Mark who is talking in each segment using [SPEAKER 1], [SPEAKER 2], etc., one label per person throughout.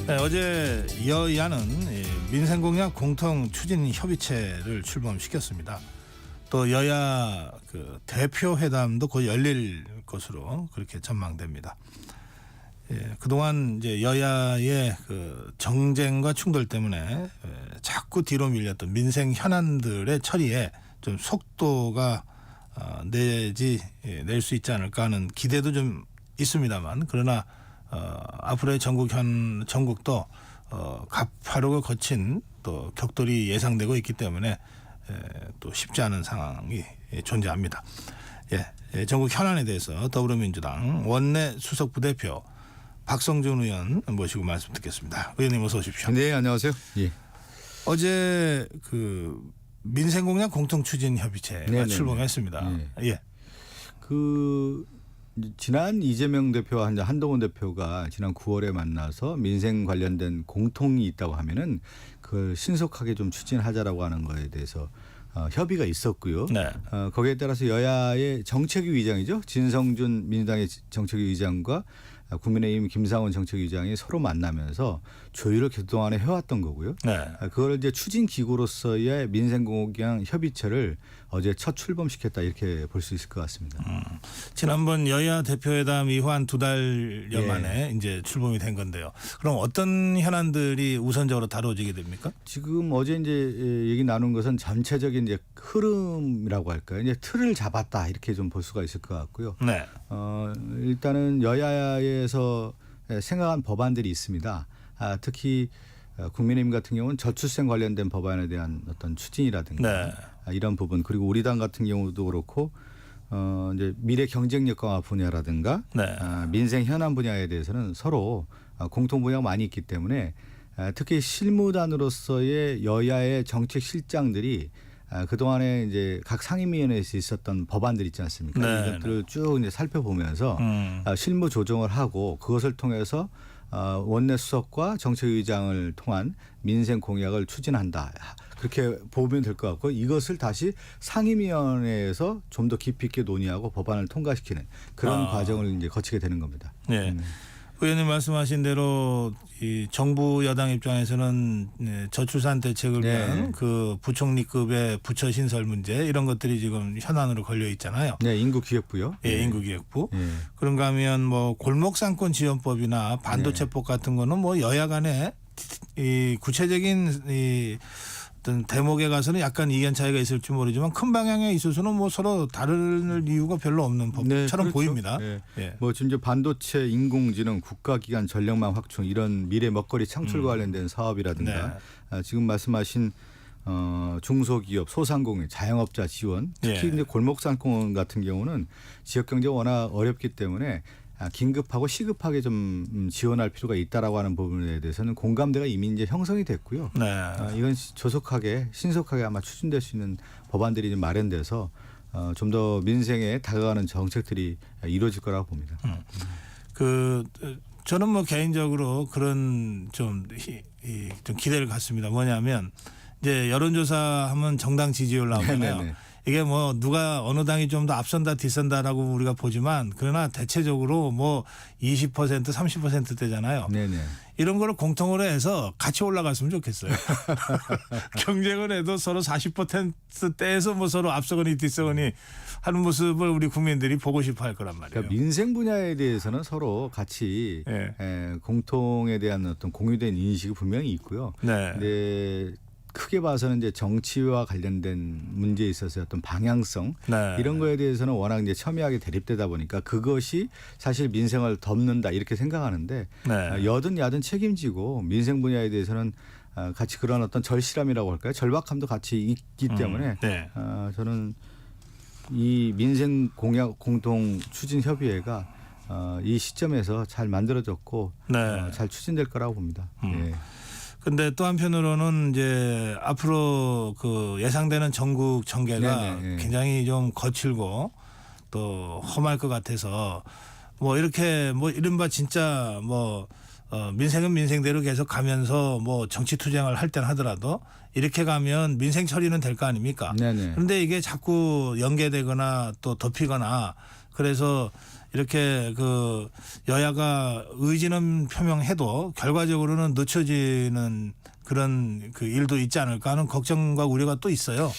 [SPEAKER 1] 네, 어제 여야는 민생공약 공통추진협의체를 출범시켰습니다. 또 여야 대표 회담도 곧 열릴 것으로 그렇게 전망됩니다. 그동안 이제 여야의 정쟁과 충돌 때문에 자꾸 뒤로 밀렸던 민생 현안들의 처리에 좀 속도가 낼 수 있지 않을까 하는 기대도 좀 있습니다만, 그러나 앞으로의 전국도 가파르고 거친 또 격돌이 예상되고 있기 때문에 또 쉽지 않은 상황이 존재합니다. 전국 현안에 대해서 더불어민주당 원내 수석 부대표 박성준 의원 모시고 말씀 듣겠습니다. 의원님 어서 오십시오.
[SPEAKER 2] 네, 안녕하세요. 예.
[SPEAKER 1] 어제 민생공약 공통추진협의체가 출범했습니다. 예.
[SPEAKER 2] 지난 이재명 대표와 한동훈 대표가 지난 9월에 만나서 민생 관련된 공통이 있다고 하면은 그 신속하게 좀 추진하자라고 하는 거에 대해서 협의가 있었고요.
[SPEAKER 1] 네.
[SPEAKER 2] 거기에 따라서 여야의 정책위 의장이죠. 진성준 민주당의 정책위 의장과 국민의힘 김상원 정책위 의장이 서로 만나면서 조율을 그동안에 해왔던 거고요.
[SPEAKER 1] 네.
[SPEAKER 2] 그걸 이제 추진 기구로서의 민생공약 협의체를 어제 첫 출범시켰다 이렇게 볼 수 있을 것 같습니다.
[SPEAKER 1] 지난번 여야 대표회담 이후 한 2달여 만에 이제 출범이 된 건데요. 그럼 어떤 현안들이 우선적으로 다뤄지게 됩니까?
[SPEAKER 2] 지금 어제 이제 얘기 나눈 것은 전체적인 이제 흐름이라고 할까요? 이제 틀을 잡았다 이렇게 좀 볼 수가 있을 것 같고요.
[SPEAKER 1] 네.
[SPEAKER 2] 일단은 여야에서 생각한 법안들이 있습니다. 특히 국민의힘 같은 경우는 저출생 관련된 법안에 대한 어떤 추진이라든가 이런 부분, 그리고 우리 당 같은 경우도 그렇고 이제 미래 경쟁력 강화 분야라든가 민생 현안 분야에 대해서는 서로 공통 분야가 많이 있기 때문에 특히 실무단으로서의 여야의 정책 실장들이 그동안에 이제 각 상임위원회에서 있었던 법안들 있지 않습니까? 이것들을 쭉 이제 살펴보면서 실무 조정을 하고 그것을 통해서 원내 수석과 정책위의장을 통한 민생 공약을 추진한다. 그렇게 보면 될 것 같고, 이것을 다시 상임위원회에서 좀 더 깊이 있게 논의하고 법안을 통과시키는 그런 과정을 이제 거치게 되는 겁니다.
[SPEAKER 1] 네. 의원님 말씀하신 대로 이 정부 여당 입장에서는 저출산 대책을 위한 그 부총리급의 부처 신설 문제 이런 것들이 지금 현안으로 걸려 있잖아요.
[SPEAKER 2] 네, 인구기획부요.
[SPEAKER 1] 인구기획부. 그런가 하면 뭐 골목상권 지원법이나 반도체법 같은 거는 뭐 여야 간에 이 구체적인 어떤 대목에 가서는 약간 이견 차이가 있을지 모르지만 큰 방향에 있어서는 뭐 서로 다를 이유가 별로 없는 법처럼 보입니다.
[SPEAKER 2] 뭐 지금 반도체, 인공지능, 국가기관 전력망 확충 이런 미래 먹거리 창출과 관련된 사업이라든가 지금 말씀하신 중소기업, 소상공인, 자영업자 지원, 특히 이제 골목상권 같은 경우는 지역 경제가 워낙 어렵기 때문에 긴급하고 시급하게 좀 지원할 필요가 있다라고 하는 부분에 대해서는 공감대가 이미 이제 형성이 됐고요. 이건 조속하게 신속하게 아마 추진될 수 있는 법안들이 좀 마련돼서 좀 더 민생에 다가가는 정책들이 이루어질 거라고 봅니다.
[SPEAKER 1] 저는 뭐 개인적으로 그런 좀 기대를 갖습니다. 뭐냐면 이제 여론조사하면 정당 지지율 나오잖아요. 이게 뭐 누가 어느 당이 좀 더 앞선다 뒤선다라고 우리가 보지만, 그러나 대체적으로 뭐 20% 30%대잖아요. 이런 거를 공통으로 해서 같이 올라갔으면 좋겠어요. 경쟁을 해도 서로 40%대에서 뭐 서로 앞서거니 뒤서거니 하는 모습을 우리 국민들이 보고 싶어 할 거란 말이에요.
[SPEAKER 2] 그러니까 민생 분야에 대해서는 서로 같이 공통에 대한 어떤 공유된 인식이 분명히 있고요. 근데 크게 봐서는 이제 정치와 관련된 문제에 있어서 어떤 방향성 이런 거에 대해서는 워낙 이제 첨예하게 대립되다 보니까 그것이 사실 민생을 덮는다 이렇게 생각하는데 여든 야든 책임지고 민생 분야에 대해서는 같이 그런 어떤 절실함이라고 할까요? 절박함도 같이 있기 때문에 저는 이 민생 공약 공통 추진 협의회가 이 시점에서 잘 만들어졌고 잘 추진될 거라고 봅니다.
[SPEAKER 1] 근데 또 한편으로는 이제 앞으로 예상되는 전국 전개가 굉장히 좀 거칠고 또 험할 것 같아서 뭐 이렇게 뭐 이른바 진짜 뭐 민생은 민생대로 계속 가면서 뭐 정치 투쟁을 할 때는 하더라도 이렇게 가면 민생 처리는 될 거 아닙니까? 그런데 이게 자꾸 연계되거나 또 덮이거나 그래서 이렇게 그 여야가 의지는 표명해도 결과적으로는 늦춰지는 그런 그 일도 있지 않을까 하는 걱정과 우려가 또 있어요.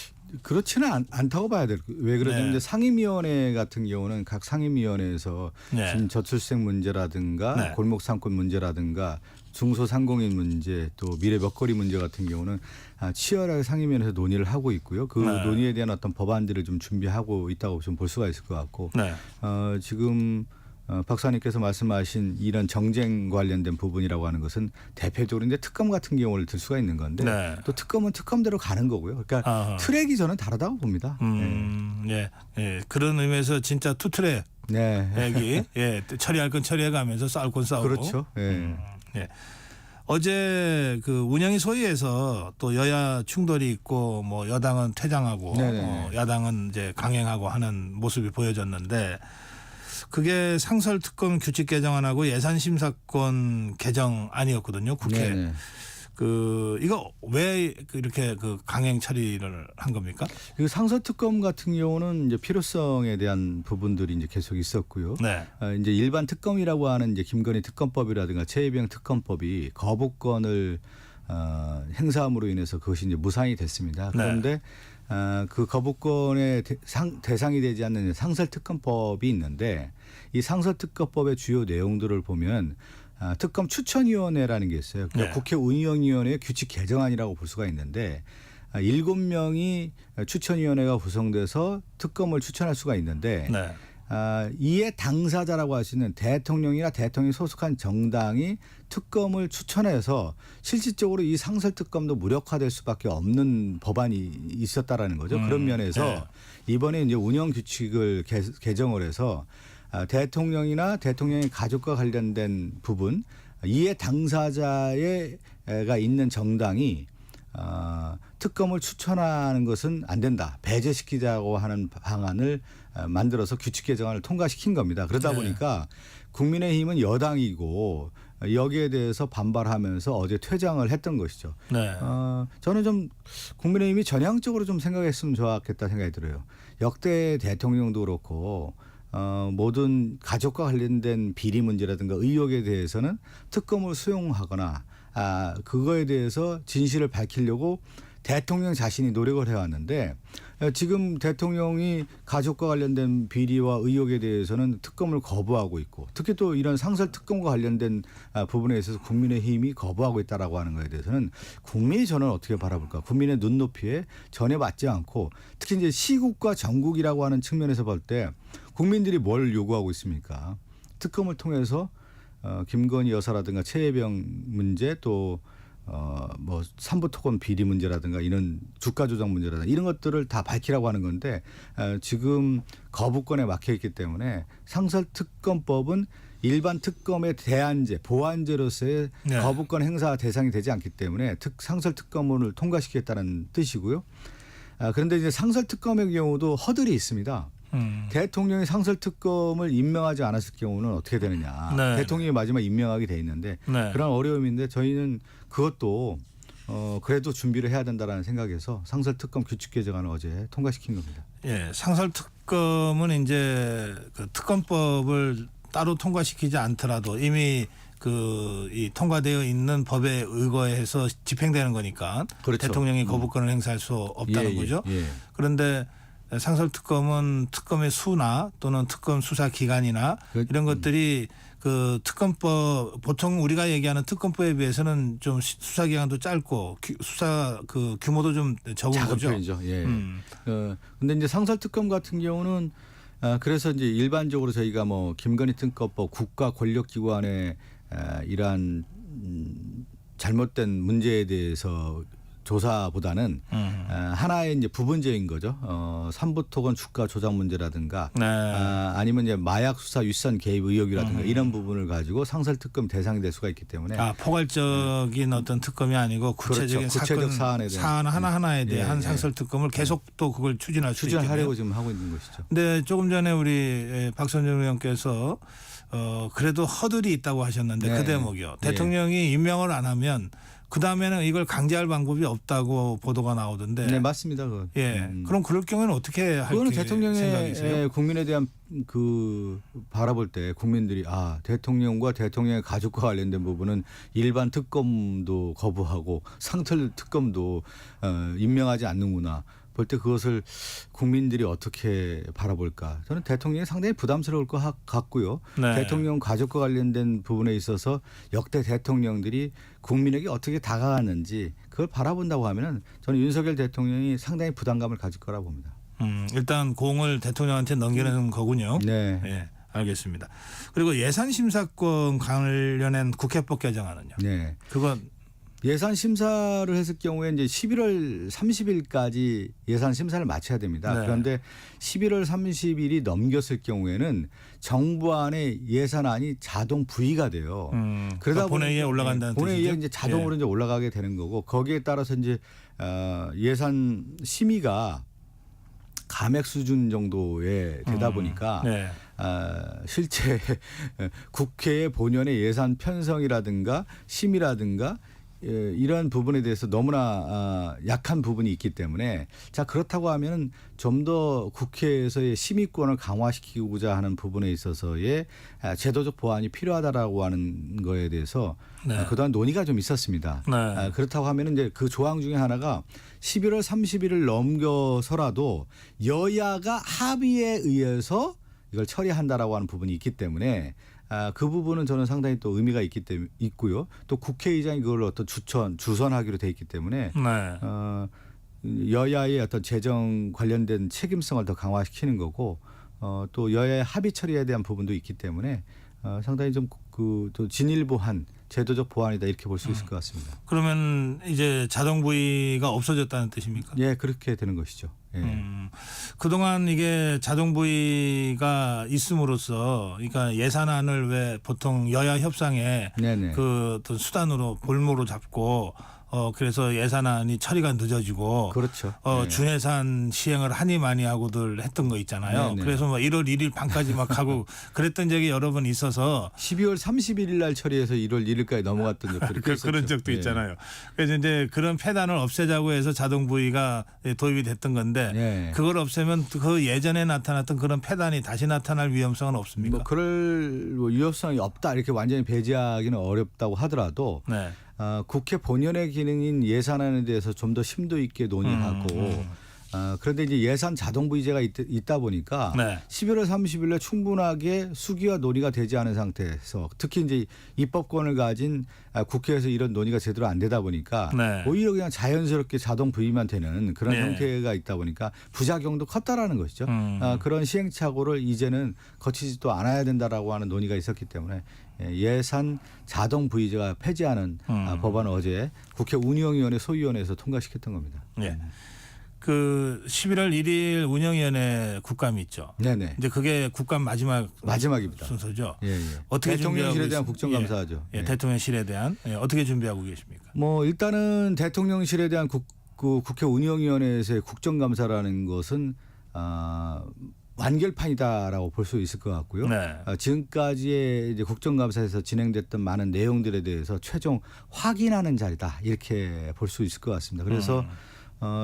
[SPEAKER 2] 그렇지는 않다고 봐야 될. 왜 그러냐면
[SPEAKER 1] 네.
[SPEAKER 2] 상임위원회 같은 경우는 각 상임위원회에서
[SPEAKER 1] 네.
[SPEAKER 2] 지금 저출생 문제라든가
[SPEAKER 1] 네.
[SPEAKER 2] 골목상권 문제라든가 중소상공인 문제 또 미래 먹거리 문제 같은 경우는 치열하게 상임위원회에서 논의를 하고 있고요. 그
[SPEAKER 1] 네.
[SPEAKER 2] 논의에 대한 어떤 법안들을 좀 준비하고 있다고 좀 볼 수가 있을 것 같고
[SPEAKER 1] 네.
[SPEAKER 2] 지금 박사님께서 말씀하신 이런 정쟁 관련된 부분이라고 하는 것은 대표적으로 이제 특검 같은 경우를 들 수가 있는 건데
[SPEAKER 1] 네.
[SPEAKER 2] 또 특검은 특검대로 가는 거고요. 그러니까
[SPEAKER 1] 아하.
[SPEAKER 2] 트랙이 저는 다르다고 봅니다.
[SPEAKER 1] 예. 예. 그런 의미에서 진짜 투트랙
[SPEAKER 2] 네.
[SPEAKER 1] 얘기 예. 처리할 건 처리해가면서 싸울 건 싸우고.
[SPEAKER 2] 그렇죠. 예.
[SPEAKER 1] 예. 어제 그 운영위 소위에서 또 여야 충돌이 있고 뭐 여당은 퇴장하고 야당은 이제 강행하고 하는 모습이 보여졌는데 그게 상설특검 규칙 개정안하고 예산심사권 개정안이었거든요. 국회.
[SPEAKER 2] 네네.
[SPEAKER 1] 그 이거 왜 이렇게 그 강행 처리를 한 겁니까?
[SPEAKER 2] 그 상설특검 같은 경우는 이제 필요성에 대한 부분들이 이제 계속 있었고요.
[SPEAKER 1] 네.
[SPEAKER 2] 이제 일반 특검이라고 하는 이제 김건희 특검법이라든가 최혜병 특검법이 거부권을 행사함으로 인해서 그것이 이제 무산이 됐습니다. 그런데 그 거부권의 대상이 되지 않는 상설특검법이 있는데 이 상설특검법의 주요 내용들을 보면 특검 추천위원회라는 게 있어요. 그러니까 국회 운영위원회의 규칙 개정안이라고 볼 수가 있는데 7명이 추천위원회가 구성돼서 특검을 추천할 수가 있는데 이에 당사자라고 할 수 있는 대통령이나 대통령이 소속한 정당이 특검을 추천해서 실질적으로 이 상설특검도 무력화될 수밖에 없는 법안이 있었다라는 거죠. 그런 면에서 이번에 이제 운영 규칙을 개정을 해서 대통령이나 대통령의 가족과 관련된 부분 이에 당사자가 있는 정당이 특검을 추천하는 것은 안 된다. 배제시키자고 하는 방안을 만들어서 규칙 개정안을 통과시킨 겁니다. 그러다 보니까 국민의힘은 여당이고 여기에 대해서 반발하면서 어제 퇴장을 했던 것이죠. 저는 좀 국민의힘이 전향적으로 좀 생각했으면 좋았겠다 생각이 들어요. 역대 대통령도 그렇고 모든 가족과 관련된 비리 문제라든가 의혹에 대해서는 특검을 수용하거나 그거에 대해서 진실을 밝히려고 대통령 자신이 노력을 해왔는데 지금 대통령이 가족과 관련된 비리와 의혹에 대해서는 특검을 거부하고 있고 특히 또 이런 상설특검과 관련된 부분에 있어서 국민의힘이 거부하고 있다라고 하는 것에 대해서는 국민이 저는 어떻게 바라볼까. 국민의 눈높이에 전혀 맞지 않고 특히 이제 시국과 정국이라고 하는 측면에서 볼 때 국민들이 뭘 요구하고 있습니까. 특검을 통해서 김건희 여사라든가 최혜병 문제 또 뭐 삼부토건 비리 문제라든가 이런 주가 조작 문제라든가 이런 것들을 다 밝히라고 하는 건데 지금 거부권에 막혀 있기 때문에 상설특검법은 일반 특검의 대안제, 보완제로서의 거부권 행사 대상이 되지 않기 때문에 상설특검을 통과시키겠다는 뜻이고요. 그런데 이제 상설특검의 경우도 허들이 있습니다. 대통령이 상설특검을 임명하지 않았을 경우는 어떻게 되느냐. 대통령이 마지막 임명하게 돼 있는데 그런 어려움인데 저희는 그것도 그래도 준비를 해야 된다라는 생각에서 상설특검 규칙 개정안을 어제 통과시킨 겁니다.
[SPEAKER 1] 예, 상설특검은 이제 그 특검법을 따로 통과시키지 않더라도 이미 이 통과되어 있는 법에 의거해서 집행되는 거니까 그렇죠. 대통령이 거부권을 행사할 수 없다는 거죠. 그런데 상설특검은 특검의 수나 또는 특검 수사 기간이나 이런 것들이 그 특검법 보통 우리가 얘기하는 특검법에 비해서는 좀 수사 기간도 짧고 수사 그 규모도 좀 적은 거죠.
[SPEAKER 2] 편이죠. 근데 이제 상설특검 같은 경우는 그래서 이제 일반적으로 저희가 뭐 김건희 특검법 국가 권력기관의 이러한 잘못된 문제에 대해서 조사보다는 하나의 이제 부분적인 거죠. 삼부토건 주가 조작 문제라든가 아니면 이제 마약 수사 윗선 개입 의혹이라든가 이런 부분을 가지고 상설특검 대상이 될 수가 있기 때문에
[SPEAKER 1] 포괄적인 어떤 특검이 아니고 구체적인
[SPEAKER 2] 구체적 사안에 대한
[SPEAKER 1] 사안 하나하나에 대한 상설특검을 계속 또 그걸
[SPEAKER 2] 추진하려고 지금 하고 있는 것이죠.
[SPEAKER 1] 근데 조금 전에 우리 박선정 의원께서 그래도 허들이 있다고 하셨는데 그 대목이요. 대통령이 임명을 안 하면 그 다음에는 이걸 강제할 방법이 없다고 보도가 나오던데.
[SPEAKER 2] 네, 맞습니다. 그건.
[SPEAKER 1] 예. 그럼 그럴 경우에는 어떻게 할
[SPEAKER 2] 그거는
[SPEAKER 1] 생각이세요?
[SPEAKER 2] 대통령의 국민에 대한 바라볼 때 국민들이 대통령과 대통령의 가족과 관련된 부분은 일반 특검도 거부하고 상설 특검도 임명하지 않는구나. 볼 때 그것을 국민들이 어떻게 바라볼까? 저는 대통령이 상당히 부담스러울 것 같고요.
[SPEAKER 1] 네.
[SPEAKER 2] 대통령 가족과 관련된 부분에 있어서 역대 대통령들이 국민에게 어떻게 다가갔는지 그걸 바라본다고 하면은 저는 윤석열 대통령이 상당히 부담감을 가질 거라 봅니다.
[SPEAKER 1] 일단 공을 대통령한테 넘기는 거군요.
[SPEAKER 2] 네.
[SPEAKER 1] 예, 알겠습니다. 그리고 예산 심사권 관련한 국회법 개정안은요.
[SPEAKER 2] 네.
[SPEAKER 1] 그건
[SPEAKER 2] 예산 심사를 했을 경우에 이제 11월 30일까지 예산 심사를 마쳐야 됩니다.
[SPEAKER 1] 네.
[SPEAKER 2] 그런데 11월 30일이 넘겼을 경우에는 정부안의 예산안이 자동 부의가 돼요.
[SPEAKER 1] 그러다 본회의에 올라간다는
[SPEAKER 2] 본회의에
[SPEAKER 1] 뜻이죠?
[SPEAKER 2] 이제 자동으로 이제 올라가게 되는 거고 거기에 따라서 이제 예산 심의가 감액 수준 정도에 되다 보니까
[SPEAKER 1] 네.
[SPEAKER 2] 실제 국회의 본연의 예산 편성이라든가 심의라든가 이러한 부분에 대해서 너무나 약한 부분이 있기 때문에 자 그렇다고 하면 좀 더 국회에서의 심의권을 강화시키고자 하는 부분에 있어서의 제도적 보완이 필요하다라고 하는 거에 대해서
[SPEAKER 1] 네.
[SPEAKER 2] 그동안 논의가 좀 있었습니다.
[SPEAKER 1] 네.
[SPEAKER 2] 그렇다고 하면 이제 그 조항 중에 하나가 11월 30일을 넘겨서라도 여야가 합의에 의해서 이걸 처리한다라고 하는 부분이 있기 때문에 그 부분은 저는 상당히 또 의미가 있고요. 또 국회의장이 그걸 어떤 주선하기로 돼 있기 때문에 여야의 어떤 재정 관련된 책임성을 더 강화시키는 거고 또 여야의 합의 처리에 대한 부분도 있기 때문에 상당히 좀 또 진일보한 제도적 보완이다 이렇게 볼 수 있을 것 같습니다.
[SPEAKER 1] 그러면 이제 자동 부의가 없어졌다는 뜻입니까?
[SPEAKER 2] 예, 그렇게 되는 것이죠. 예.
[SPEAKER 1] 그동안 이게 자동 부의가 있음으로써 그러니까 예산안을 왜 보통 여야 협상에
[SPEAKER 2] 네네.
[SPEAKER 1] 그 어떤 수단으로 볼모로 잡고 그래서 예산안이 처리가 늦어지고
[SPEAKER 2] 그렇죠. 네.
[SPEAKER 1] 준예산 시행을 하니 많이 하고들 했던 거 있잖아요.
[SPEAKER 2] 네네.
[SPEAKER 1] 그래서 뭐 1월 1일 밤까지 막 하고 그랬던 적이 여러 번 있어서
[SPEAKER 2] 12월 31일 날 처리해서 1월 1일까지 넘어갔던 적도
[SPEAKER 1] 그런 적도 있잖아요. 그래서 이제 그런 폐단을 없애자고 해서 자동 부의가 도입이 됐던 건데
[SPEAKER 2] 네.
[SPEAKER 1] 그걸 없애면 그 예전에 나타났던 그런 폐단이 다시 나타날 위험성은 없습니까?
[SPEAKER 2] 뭐 그럴 위협성이 없다 이렇게 완전히 배제하기는 어렵다고 하더라도
[SPEAKER 1] 네.
[SPEAKER 2] 국회 본연의 기능인 예산안에 대해서 좀 더 심도 있게 논의하고 그런데 이제 예산 자동 부의제가 있다 보니까
[SPEAKER 1] 네.
[SPEAKER 2] 11월 30일에 충분하게 수기와 논의가 되지 않은 상태에서 특히 이제 입법권을 가진 국회에서 이런 논의가 제대로 안 되다 보니까
[SPEAKER 1] 네.
[SPEAKER 2] 오히려 그냥 자연스럽게 자동 부의만 되는 그런
[SPEAKER 1] 네.
[SPEAKER 2] 형태가 있다 보니까 부작용도 컸다라는 것이죠. 그런 시행착오를 이제는 거치지도 않아야 된다라고 하는 논의가 있었기 때문에 예산 자동 부의제가 폐지하는 법안을 어제 국회 운영위원회 소위원회에서 통과시켰던 겁니다.
[SPEAKER 1] 예. 그 11월 1일 운영위원회 국감이 있죠.
[SPEAKER 2] 네네.
[SPEAKER 1] 이제 그게 국감
[SPEAKER 2] 마지막입니다.
[SPEAKER 1] 순서죠.
[SPEAKER 2] 예, 예.
[SPEAKER 1] 어떻게
[SPEAKER 2] 대통령실에
[SPEAKER 1] 준비하고
[SPEAKER 2] 대한 국정감사하죠.
[SPEAKER 1] 예,
[SPEAKER 2] 예.
[SPEAKER 1] 대통령실에 대한 어떻게 준비하고 계십니까?
[SPEAKER 2] 뭐 일단은 대통령실에 대한 국회 운영위원회에서의 국정감사라는 것은 완결판이다라고 볼 수 있을 것 같고요.
[SPEAKER 1] 네.
[SPEAKER 2] 지금까지의 이제 국정감사에서 진행됐던 많은 내용들에 대해서 최종 확인하는 자리다 이렇게 볼 수 있을 것 같습니다. 그래서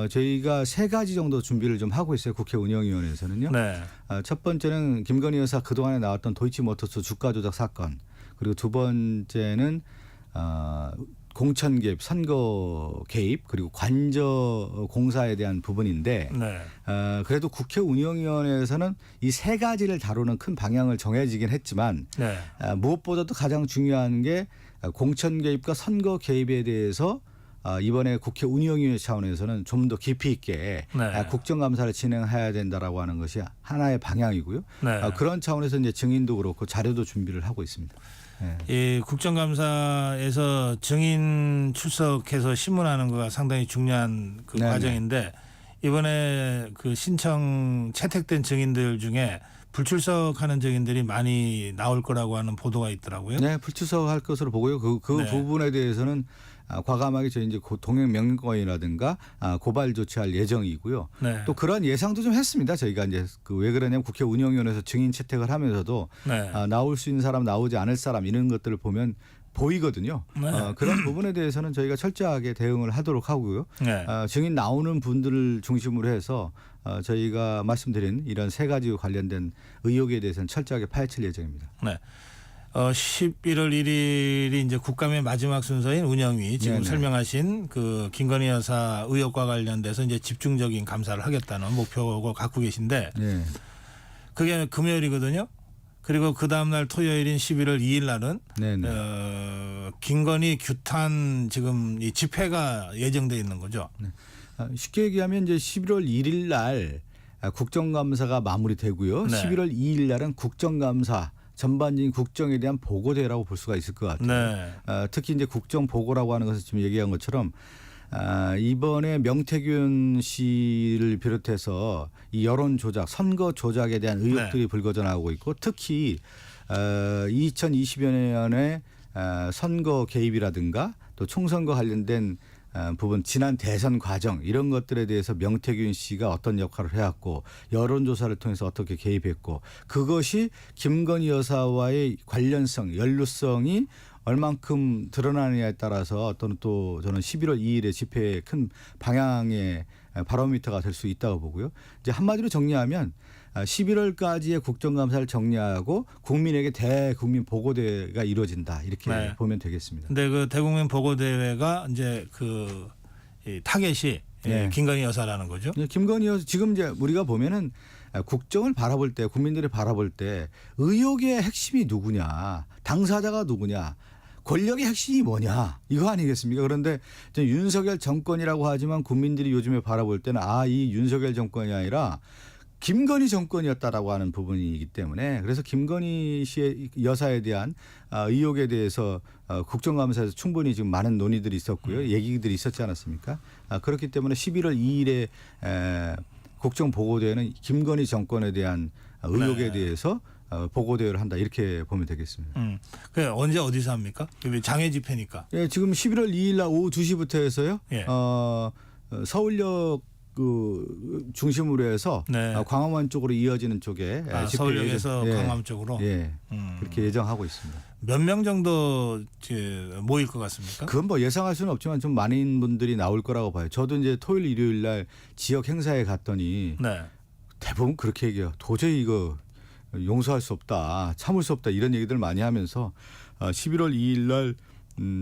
[SPEAKER 2] 저희가 세 가지 정도 준비를 좀 하고 있어요. 국회 운영위원회에서는요.
[SPEAKER 1] 네.
[SPEAKER 2] 첫 번째는 김건희 여사 그동안에 나왔던 도이치모터스 주가 조작 사건 그리고 두 번째는 공천 개입, 선거 개입 그리고 관저 공사에 대한 부분인데
[SPEAKER 1] 네.
[SPEAKER 2] 그래도 국회 운영위원회에서는 이 세 가지를 다루는 큰 방향을 정해지긴 했지만
[SPEAKER 1] 네.
[SPEAKER 2] 무엇보다도 가장 중요한 게 공천 개입과 선거 개입에 대해서 이번에 국회 운영위원회 차원에서는 좀 더 깊이 있게
[SPEAKER 1] 네.
[SPEAKER 2] 국정감사를 진행해야 된다라고 하는 것이 하나의 방향이고요.
[SPEAKER 1] 네.
[SPEAKER 2] 그런 차원에서 이제 증인도 그렇고 자료도 준비를 하고 있습니다. 네.
[SPEAKER 1] 이 국정감사에서 증인 출석해서 신문하는 거가 상당히 중요한 그
[SPEAKER 2] 네네.
[SPEAKER 1] 과정인데 이번에 그 신청 채택된 증인들 중에 불출석하는 증인들이 많이 나올 거라고 하는 보도가 있더라고요.
[SPEAKER 2] 네, 불출석할 것으로 보고요. 그
[SPEAKER 1] 네.
[SPEAKER 2] 부분에 대해서는 과감하게 저희 이제 동행 명령권이라든가 고발 조치할 예정이고요.
[SPEAKER 1] 네.
[SPEAKER 2] 또 그런 예상도 좀 했습니다. 저희가 이제 왜 그러냐면 국회 운영위원회에서 증인 채택을 하면서도
[SPEAKER 1] 네.
[SPEAKER 2] 나올 수 있는 사람, 나오지 않을 사람 이런 것들을 보면 보이거든요. 그런 부분에 대해서는 저희가 철저하게 대응을 하도록 하고요.
[SPEAKER 1] 네.
[SPEAKER 2] 증인 나오는 분들을 중심으로 해서 저희가 말씀드린 이런 세 가지 관련된 의혹에 대해서는 철저하게 파헤칠 예정입니다.
[SPEAKER 1] 네. 11월 1일이 이제 국감의 마지막 순서인 운영위 지금
[SPEAKER 2] 네네.
[SPEAKER 1] 설명하신 그 김건희 여사 의혹과 관련돼서 이제 집중적인 감사를 하겠다는 목표를 갖고 계신데
[SPEAKER 2] 네.
[SPEAKER 1] 그게 금요일이거든요. 그리고 그 다음 날 토요일인 11월 2일 날은
[SPEAKER 2] 네네.
[SPEAKER 1] 김건희 규탄 지금 이 집회가 예정돼 있는 거죠.
[SPEAKER 2] 쉽게 얘기하면 이제 11월 1일 날 국정감사가 마무리되고요.
[SPEAKER 1] 네.
[SPEAKER 2] 11월 2일 날은 국정감사 전반적인 국정에 대한 보고대회라고 볼 수가 있을 것 같아요.
[SPEAKER 1] 네.
[SPEAKER 2] 특히 이제 국정 보고라고 하는 것을 지금 얘기한 것처럼 이번에 명태균 씨를 비롯해서 이 여론 조작, 선거 조작에 대한 의혹들이 불거져나오고 있고 특히 2020여 년에 선거 개입이라든가 또 총선과 관련된 부분 지난 대선 과정 이런 것들에 대해서 명태균 씨가 어떤 역할을 해왔고 여론조사를 통해서 어떻게 개입했고 그것이 김건희 여사와의 관련성, 연루성이 얼만큼 드러나느냐에 따라서 어떤 또 저는 11월 2일의 집회의 큰 방향의 바로미터가 될 수 있다고 보고요. 이제 한마디로 정리하면 11월까지의 국정감사를 정리하고 국민에게 대국민 보고대회가 이루어진다 이렇게
[SPEAKER 1] 네.
[SPEAKER 2] 보면 되겠습니다.
[SPEAKER 1] 근데 그 대국민 보고대회가 이제 그 이 타겟이
[SPEAKER 2] 네.
[SPEAKER 1] 김건희 여사라는 거죠.
[SPEAKER 2] 김건희 여사 지금 이제 우리가 보면은 국정을 바라볼 때 국민들이 바라볼 때 의혹의 핵심이 누구냐, 당사자가 누구냐, 권력의 핵심이 뭐냐 이거 아니겠습니까? 그런데 윤석열 정권이라고 하지만 국민들이 요즘에 바라볼 때는 이 윤석열 정권이 아니라 김건희 정권이었다라고 하는 부분이기 때문에 그래서 김건희 씨의 여사에 대한 의혹에 대해서 국정감사에서 충분히 지금 많은 논의들이 있었고요. 얘기들이 있었지 않았습니까? 그렇기 때문에 11월 2일에 국정보고대회는 김건희 정권에 대한 의혹에 대해서 보고대회를 한다 이렇게 보면 되겠습니다.
[SPEAKER 1] 그 언제 어디서 합니까? 장외 집회니까.
[SPEAKER 2] 예, 지금 11월 2일 날 오후 2시부터 해서요.
[SPEAKER 1] 예.
[SPEAKER 2] 서울역 그 중심으로 해서
[SPEAKER 1] 네.
[SPEAKER 2] 광화문 쪽으로 이어지는 쪽에 집회
[SPEAKER 1] 서울역에서
[SPEAKER 2] 예정,
[SPEAKER 1] 광화문 쪽으로
[SPEAKER 2] 그렇게 예정하고 있습니다.
[SPEAKER 1] 몇 명 정도 모일 것 같습니까?
[SPEAKER 2] 그건 뭐 예상할 수는 없지만 좀 많은 분들이 나올 거라고 봐요. 저도 이제 토요일 일요일 날 지역 행사에 갔더니
[SPEAKER 1] 네.
[SPEAKER 2] 대부분 그렇게 얘기해요. 도저히 이거 용서할 수 없다, 참을 수 없다 이런 얘기들 많이 하면서 11월 2일 날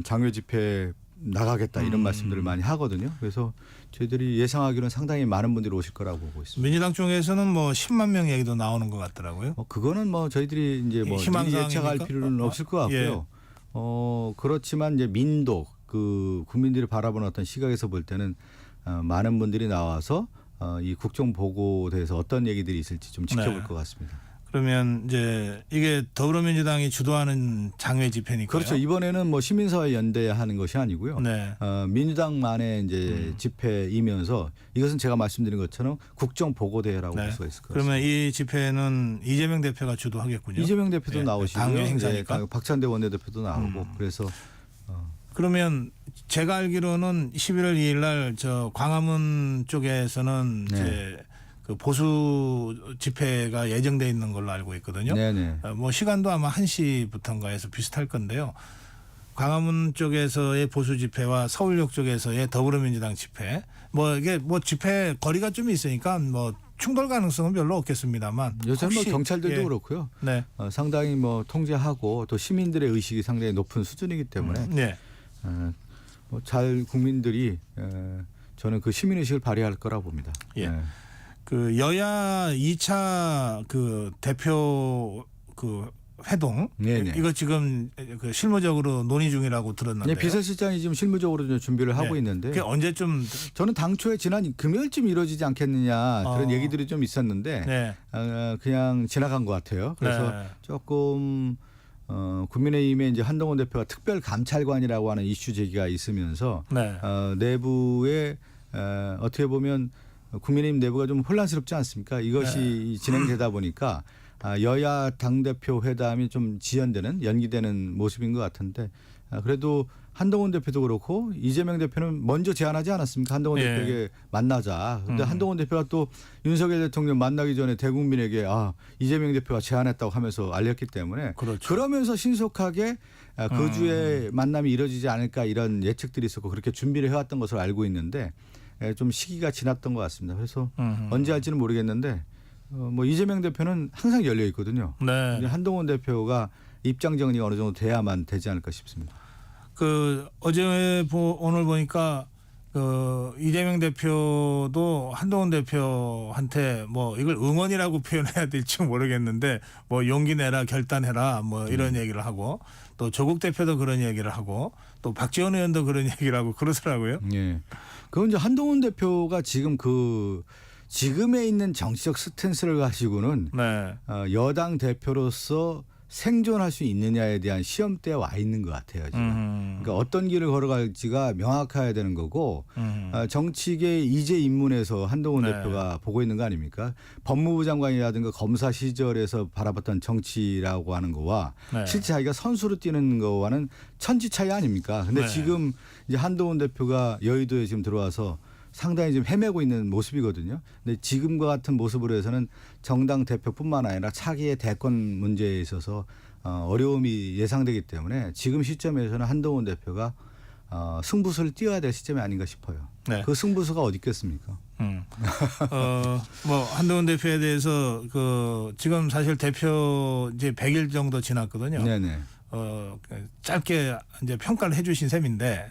[SPEAKER 2] 장외 집회 나가겠다 이런 말씀들을 많이 하거든요. 그래서 저희들이 예상하기로는 상당히 많은 분들이 오실 거라고 보고 있습니다.
[SPEAKER 1] 민주당 쪽에서는 뭐 10만 명 얘기도 나오는 것 같더라고요.
[SPEAKER 2] 그거는 뭐 저희들이 이제 뭐 예측할 필요는 없을 것 같고요. 그렇지만 이제 민도 그 국민들이 바라보는 어떤 시각에서 볼 때는 많은 분들이 나와서 이 국정 보고에 대해서 어떤 얘기들이 있을지 좀 지켜볼 것 같습니다.
[SPEAKER 1] 그러면 이제 이게 더불어민주당이 주도하는 장외 집회니까요.
[SPEAKER 2] 그렇죠. 이번에는 뭐 시민사회 연대에 하는 것이 아니고요.
[SPEAKER 1] 네.
[SPEAKER 2] 민주당만의 이제 집회이면서 이것은 제가 말씀드린 것처럼 국정 보고 대회라고 볼 수가 있을 것 같습니다.
[SPEAKER 1] 그러면 이 집회는 이재명 대표가 주도하겠군요.
[SPEAKER 2] 이재명 대표도 나오시고요.
[SPEAKER 1] 당내 행사니까.
[SPEAKER 2] 박찬대 원내대표도 나오고 그래서
[SPEAKER 1] 그러면 제가 알기로는 11월 2일 날 저 광화문 쪽에서는 이제 그 보수 집회가 예정돼 있는 걸로 알고 있거든요.
[SPEAKER 2] 네네.
[SPEAKER 1] 뭐 시간도 아마 1시부터인가 해서 비슷할 건데요. 광화문 쪽에서의 보수 집회와 서울역 쪽에서의 더불어민주당 집회. 뭐 이게 뭐 집회 거리가 좀 있으니까 뭐 충돌 가능성은 별로 없겠습니다만.
[SPEAKER 2] 요즘 뭐 경찰들도 그렇고요.
[SPEAKER 1] 네.
[SPEAKER 2] 상당히 뭐 통제하고 또 시민들의 의식이 상당히 높은 수준이기 때문에
[SPEAKER 1] 네.
[SPEAKER 2] 잘 국민들이 저는 그 시민 의식을 발휘할 거라고 봅니다.
[SPEAKER 1] 예. 그 여야 2차 그 대표 그 회동
[SPEAKER 2] 네네.
[SPEAKER 1] 이거 지금 그 실무적으로 논의 중이라고 들었는데
[SPEAKER 2] 비서실장이 지금 실무적으로 좀 준비를 하고 있는데
[SPEAKER 1] 그게 언제쯤
[SPEAKER 2] 저는 당초에 지난 금요일쯤 이루어지지 않겠느냐 그런 얘기들이 좀 있었는데 그냥 지나간 것 같아요. 그래서 조금 국민의힘의 이제 한동훈 대표가 특별 감찰관이라고 하는 이슈 제기가 있으면서 내부에 어떻게 보면 국민의힘 내부가 좀 혼란스럽지 않습니까? 이것이 진행되다 보니까 여야 당대표 회담이 좀 지연되는 연기되는 모습인 것 같은데 그래도 한동훈 대표도 그렇고 이재명 대표는 먼저 제안하지 않았습니까? 한동훈
[SPEAKER 1] 예.
[SPEAKER 2] 대표에게 만나자. 근데 한동훈 대표가 또 윤석열 대통령 만나기 전에 대국민에게 이재명 대표가 제안했다고 하면서 알렸기 때문에
[SPEAKER 1] 그렇죠.
[SPEAKER 2] 그러면서 신속하게 그 주에 만남이 이뤄지지 않을까 이런 예측들이 있었고 그렇게 준비를 해왔던 것으로 알고 있는데 좀 시기가 지났던 것 같습니다. 그래서 언제 할지는 모르겠는데 뭐 이재명 대표는 항상 열려 있거든요.
[SPEAKER 1] 네.
[SPEAKER 2] 근데 한동훈 대표가 입장 정리가 어느 정도 돼야만 되지 않을까 싶습니다.
[SPEAKER 1] 그 어제 오늘 보니까 그 이재명 대표도 한동훈 대표한테 뭐 이걸 응원이라고 표현해야 될지 모르겠는데 뭐 용기 내라 결단해라 뭐 이런 얘기를 하고 또 조국 대표도 그런 얘기를 하고 또 박지원 의원도 그런 얘기를 하고 그러더라고요.
[SPEAKER 2] 예. 그건 이제 한동훈 대표가 지금 지금에 있는 정치적 스탠스를 가지고는
[SPEAKER 1] 네.
[SPEAKER 2] 여당 대표로서 생존할 수 있느냐에 대한 시험대에 와 있는 것 같아요. 지금. 그러니까 어떤 길을 걸어갈지가 명확해야 되는 거고 정치계 이제 입문에서 한동훈
[SPEAKER 1] 네.
[SPEAKER 2] 대표가 보고 있는 거 아닙니까? 법무부 장관이라든가 검사 시절에서 바라봤던 정치라고 하는 거와
[SPEAKER 1] 네.
[SPEAKER 2] 실제 자기가 선수로 뛰는 거와는 천지 차이 아닙니까? 근데
[SPEAKER 1] 네.
[SPEAKER 2] 지금 이제 한동훈 대표가 여의도에 지금 들어와서 상당히 지금 헤매고 있는 모습이거든요. 근데 지금과 같은 모습으로 해서는 정당 대표뿐만 아니라 차기의 대권 문제에 있어서 어려움이 예상되기 때문에 지금 시점에서는 한동훈 대표가 승부수를 띄워야 될 시점이 아닌가 싶어요.
[SPEAKER 1] 네.
[SPEAKER 2] 그 승부수가 어디 있겠습니까?
[SPEAKER 1] 뭐 한동훈 대표에 대해서 그 지금 사실 대표 이제 100일 정도 지났거든요.
[SPEAKER 2] 네네.
[SPEAKER 1] 짧게 이제 평가를 해주신 셈인데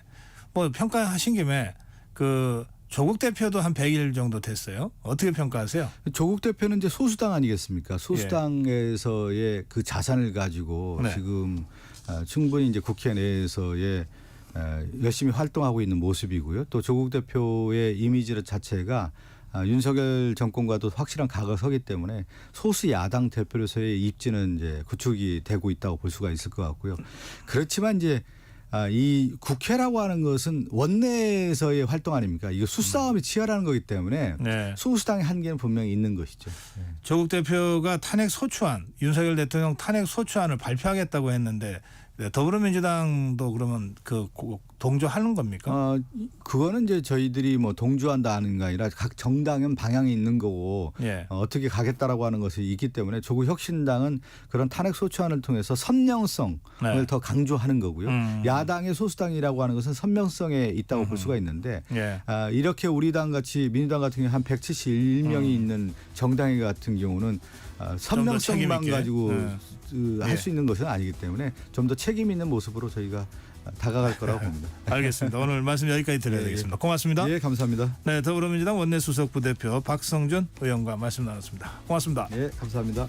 [SPEAKER 1] 뭐 평가하신 김에 그 조국 대표도 한 100일 정도 됐어요. 어떻게 평가하세요?
[SPEAKER 2] 조국 대표는 이제 소수당 아니겠습니까? 소수당에서의 그 자산을 가지고
[SPEAKER 1] 네.
[SPEAKER 2] 지금 충분히 이제 국회 내에서의 열심히 활동하고 있는 모습이고요. 또 조국 대표의 이미지 자체가 윤석열 정권과도 확실한 각을 서기 때문에 소수 야당 대표로서의 입지는 이제 구축이 되고 있다고 볼 수가 있을 것 같고요. 그렇지만 이제 이 국회라고 하는 것은 원내에서의 활동 아닙니까? 이거 수싸움이 치열한 거기 때문에
[SPEAKER 1] 네.
[SPEAKER 2] 소수당의 한계는 분명히 있는 것이죠. 네.
[SPEAKER 1] 조국 대표가 탄핵 소추안, 윤석열 대통령 탄핵 소추안을 발표하겠다고 했는데 더불어민주당도 그러면 그 동조하는 겁니까?
[SPEAKER 2] 그거는 이제 저희들이 뭐 동조한다 하는 게 아니라 각 정당은 방향이 있는 거고
[SPEAKER 1] 예.
[SPEAKER 2] 어떻게 가겠다라고 하는 것이 있기 때문에 조국 혁신당은 그런 탄핵 소추안을 통해서 선명성을
[SPEAKER 1] 네.
[SPEAKER 2] 더 강조하는 거고요. 야당의 소수당이라고 하는 것은 선명성에 있다고 볼 수가 있는데
[SPEAKER 1] 예.
[SPEAKER 2] 이렇게 우리 당 같이 민주당 같은 경우 한 171명이 있는 정당 같은 경우는 선명성만 가지고 할 수 있는 것은 아니기 때문에 좀 더 책임 있는 모습으로 저희가 다가갈 거라고 봅니다.
[SPEAKER 1] 알겠습니다. 오늘 말씀 여기까지 드려야 되겠습니다. 고맙습니다.
[SPEAKER 2] 예, 감사합니다.
[SPEAKER 1] 네, 더불어민주당 원내수석 부대표 박성준 의원과 말씀 나눴습니다. 고맙습니다.
[SPEAKER 2] 예, 감사합니다.